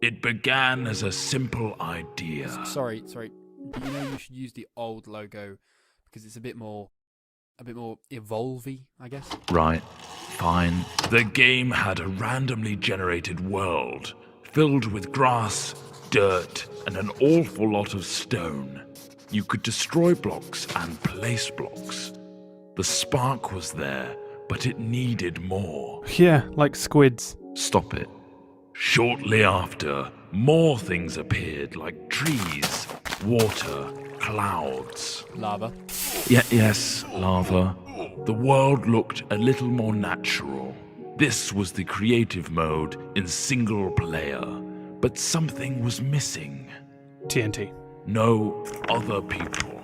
It began as a simple idea. Sorry. Do you know you should use the old logo because it's a bit more evolvey, I guess? Right, fine. The game had a randomly generated world filled with grass, dirt, and an awful lot of stone. You could destroy blocks and place blocks. The spark was there, but it needed more. Yeah, like squids. Stop it. Shortly after, more things appeared, like trees, water, clouds. Lava. Yes, lava. The world looked a little more natural. This was the creative mode in single player, but something was missing. TNT. No other people.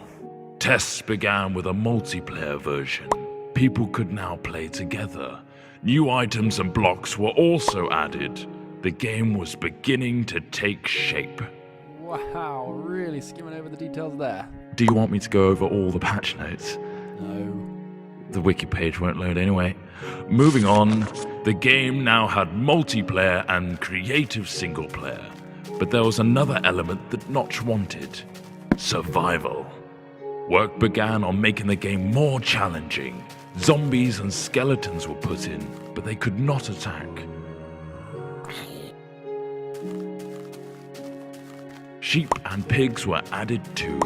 Tests began with a multiplayer version. People could now play together. New items and blocks were also added. The game was beginning to take shape. Wow, really skimming over the details there. Do you want me to go over all the patch notes? No. The wiki page won't load anyway. Moving on, the game now had multiplayer and creative single player. But there was another element that Notch wanted: survival. Work began on making the game more challenging. Zombies and skeletons were put in, but they could not attack. Sheep and pigs were added too.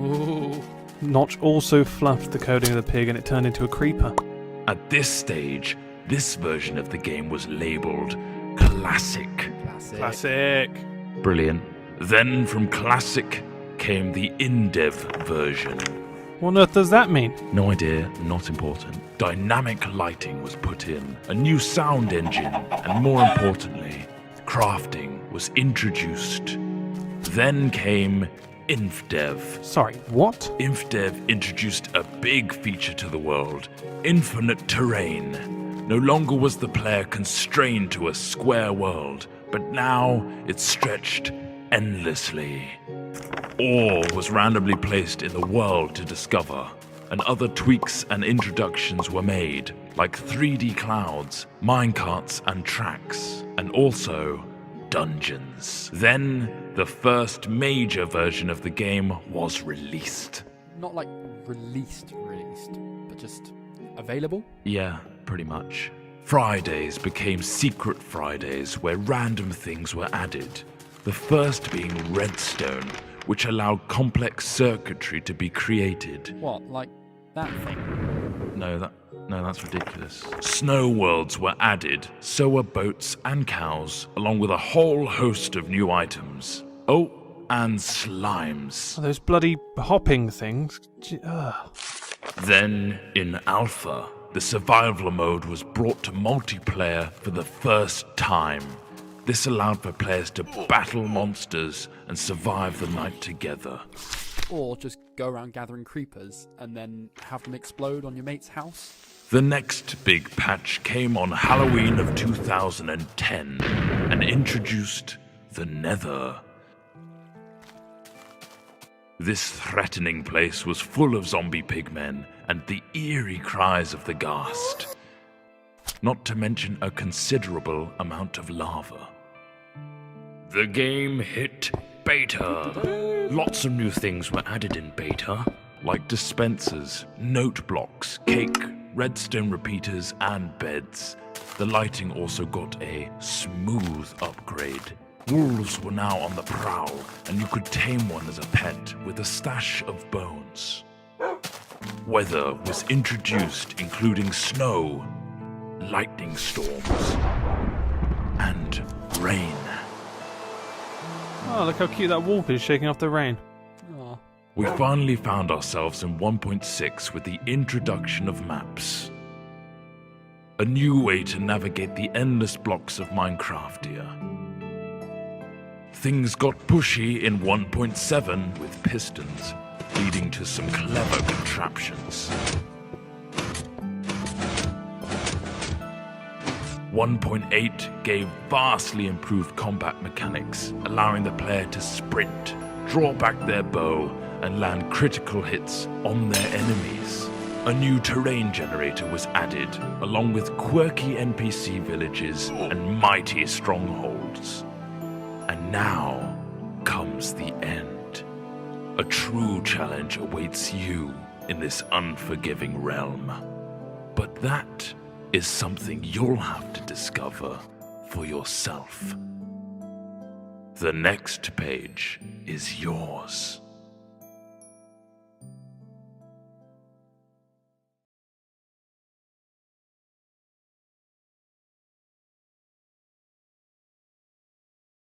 Ooh. Notch also fluffed the coding of the pig and it turned into a creeper. At this stage, this version of the game was labeled Classic. Classic. Brilliant. Then from Classic came the in-dev version. What on earth does that mean? No idea, not important. Dynamic lighting was put in, a new sound engine, and more importantly, crafting was introduced. Then came InfDev. Sorry, what? InfDev introduced a big feature to the world: infinite terrain. No longer was the player constrained to a square world, but now it stretched endlessly. Ore was randomly placed in the world to discover, and other tweaks and introductions were made, like 3D clouds, minecarts and tracks, and also dungeons. Then, the first major version of the game was released. Not like released, but just available? Yeah, pretty much. Fridays became Secret Fridays, where random things were added. The first being Redstone, which allowed complex circuitry to be created. What, like that thing? No, that's ridiculous. Snow worlds were added, so were boats and cows, along with a whole host of new items. Oh, and slimes. Oh, those bloody hopping things. Then, in Alpha, the survival mode was brought to multiplayer for the first time. This allowed for players to battle monsters and survive the night together. Or just go around gathering creepers and then have them explode on your mate's house? The next big patch came on Halloween of 2010 and introduced the Nether. This threatening place was full of zombie pigmen and the eerie cries of the ghast, not to mention a considerable amount of lava. The game hit beta. Lots of new things were added in beta, like dispensers, note blocks, cake, redstone repeaters, and beds. The lighting also got a smooth upgrade. Wolves were now on the prowl, and you could tame one as a pet with a stash of bones. Weather was introduced, including snow, lightning storms, and rain. Oh, look how cute that wolf is shaking off the rain. Aw. We finally found ourselves in 1.6 with the introduction of maps. A new way to navigate the endless blocks of Minecraftia. Things got pushy in 1.7 with pistons, leading to some clever contraptions. 1.8 gave vastly improved combat mechanics, allowing the player to sprint, draw back their bow, and land critical hits on their enemies. A new terrain generator was added, along with quirky NPC villages and mighty strongholds. now comes the end. A true challenge awaits you in this unforgiving realm. But that is something you'll have to discover for yourself. The next page is yours.